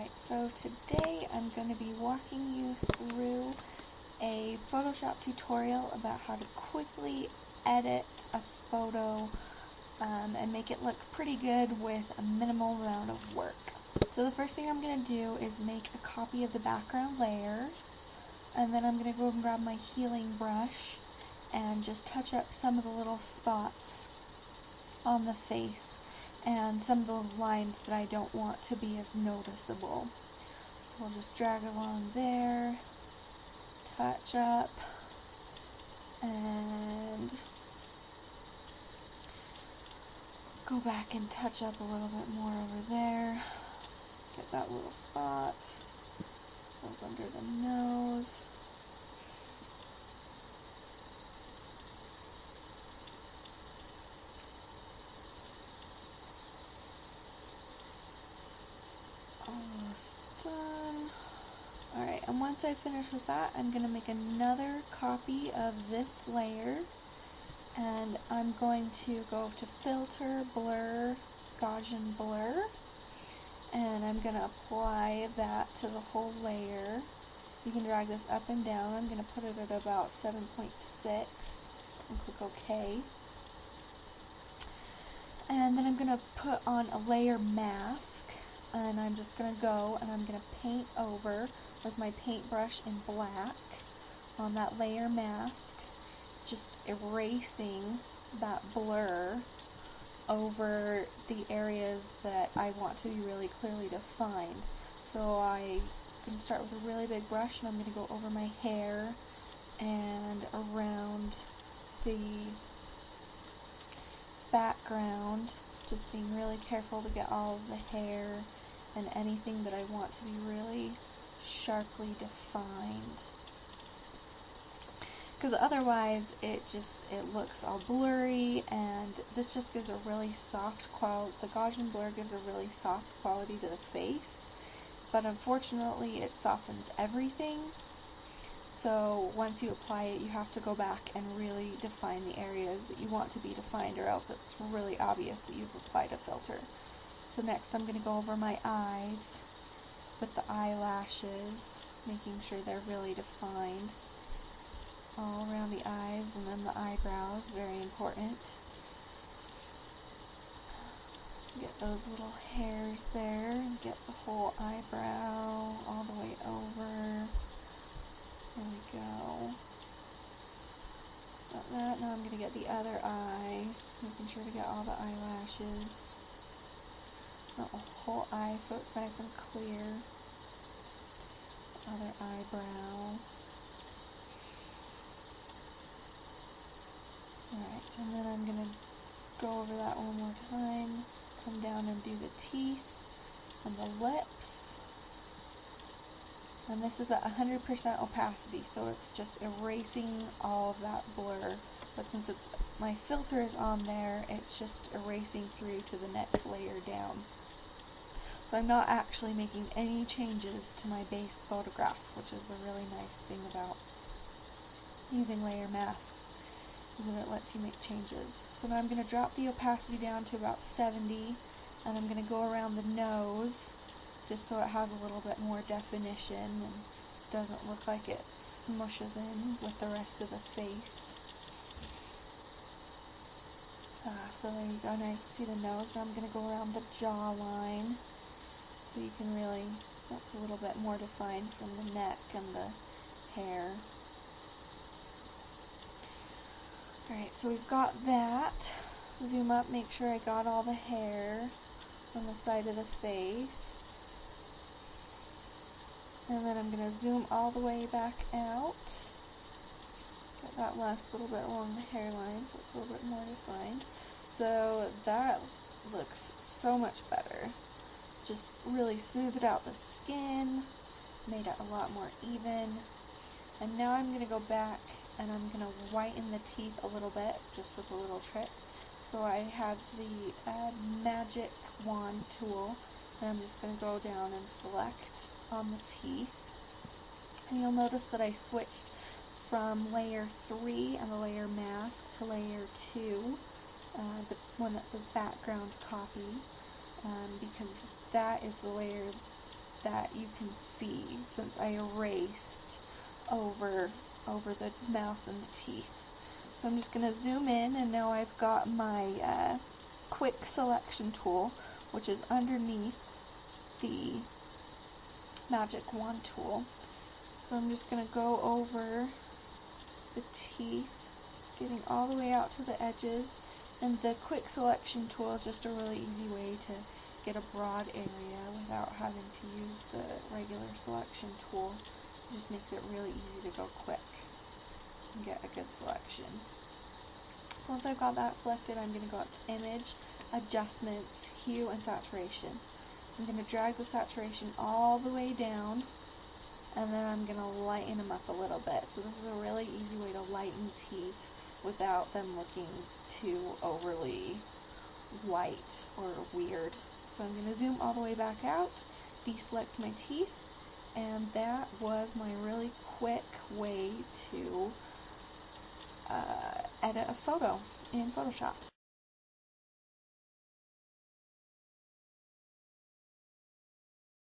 Alright, so today I'm going to be walking you through a Photoshop tutorial about how to quickly edit a photo and make it look pretty good with a minimal amount of work. So the first thing I'm going to do is make a copy of the background layer, and then I'm going to go and grab my healing brush and just touch up some of the little spots on the face and some of the lines that I don't want to be as noticeable. So I'll just drag along there, touch up, and go back and touch up a little bit more over there. Get that little spot. Goes under the nose. Almost done. Alright, and once I finish with that, I'm going to make another copy of this layer, and I'm going to go to Filter, Blur, Gaussian Blur, and I'm going to apply that to the whole layer. You can drag this up and down. I'm going to put it at about 7.6 and click OK. And then I'm going to put on a layer mask, and I'm just going to go and I'm going to paint over with my paintbrush in black on that layer mask, just erasing that blur over the areas that I want to be really clearly defined. So I'm going to start with a really big brush, and I'm going to go over my hair and around the background, just being really careful to get all of the hair and anything that I want to be really sharply defined, because otherwise it looks all blurry, and this just gives a really soft quality. The Gaussian blur gives a really soft quality to the face, but unfortunately it softens everything. So once you apply it, you have to go back and really define the areas that you want to be defined, or else it's really obvious that you've applied a filter. So next I'm going to go over my eyes with the eyelashes, making sure they're really defined all around the eyes, and then the eyebrows, very important. Get those little hairs there, and get the whole eyebrow all the way over. There we go. Got that. Now I'm going to get the other eye, making sure to get all the eyelashes. Not the whole eye, so it's nice and clear. Other eyebrow. Alright, and then I'm going to go over that one more time. Come down and do the teeth and the lips. And this is at 100% opacity, so it's just erasing all of that blur. But since my filter is on there, it's just erasing through to the next layer down. So I'm not actually making any changes to my base photograph, which is the really nice thing about using layer masks, is that it lets you make changes. So now I'm going to drop the opacity down to about 70, and I'm going to go around the nose, just so it has a little bit more definition and doesn't look like it smushes in with the rest of the face. So there you go. Now you can see the nose. Now I'm going to go around the jawline, so you can really, that's a little bit more defined from the neck and the hair. Alright, so we've got that. Zoom up, make sure I got all the hair on the side of the face. And then I'm going to zoom all the way back out. Get that last little bit along the hairline, so it's a little bit more defined. So that looks so much better. Just really smoothed out the skin, made it a lot more even. And now I'm going to go back and I'm going to whiten the teeth a little bit, just with a little trick. So I have the magic wand tool, and I'm just going to go down and select on the teeth. And you'll notice that I switched from layer 3 and the layer mask to layer 2, the one that says background copy, because that is the layer that you can see since I erased over the mouth and the teeth. So I'm just going to zoom in, and now I've got my quick selection tool, which is underneath the magic wand tool. So I'm just going to go over the teeth, getting all the way out to the edges, and the quick selection tool is just a really easy way to get a broad area without having to use the regular selection tool. It just makes it really easy to go quick and get a good selection. So once I've got that selected, I'm going to go up to Image, Adjustments, Hue, and Saturation. I'm going to drag the saturation all the way down, and then I'm going to lighten them up a little bit. So this is a really easy way to lighten teeth without them looking too overly white or weird. So I'm going to zoom all the way back out, deselect my teeth, and that was my really quick way to edit a photo in Photoshop.